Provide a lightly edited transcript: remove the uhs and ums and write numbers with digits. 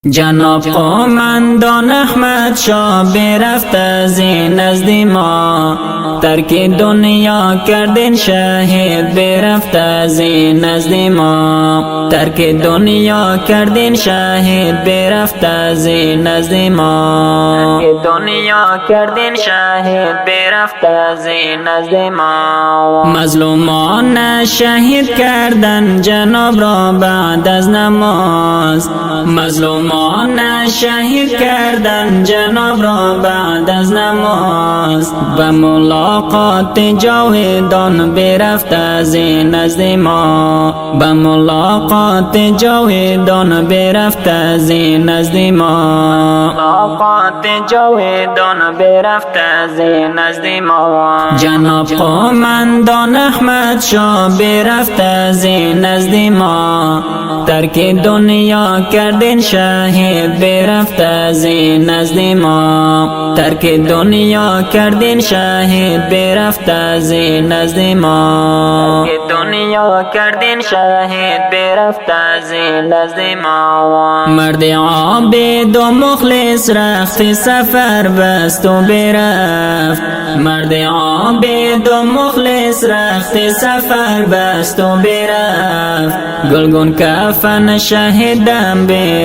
جناب قومندان احمد شاه برفت از این نزد ما، ترک دنیا کردین شهید برفت از این نزد ما، ترک دنیا کردین شهید برفت از این نزد ما، ترک دنیا کردین شهید برفت از این نزد ما. مظلومان شهید کردن جناب را بعد از نماز، مظلومان شهید کردن جناب را بعد از نماز، و ملاقات جاودان برفت از این نزد ما، و ملاقات جاودان برفت از این نزد ما، ملاقات جاودان برفت از این نزد ما. جناب قومندان احمد شاه برفت از این نزد ما، ترک دنیا کردین شهید برفت از این نزد ما، ترک دنیا کردین شهید برفت از این نزد ما، ترک دنیا کردین شهید برفت از این نزد ما. مرد عابد و مخلص رخت سفر بست و برفت، مرد عابد و مخلص رخت سفر بست و برفت، گلگون کفن شهیدم برفت.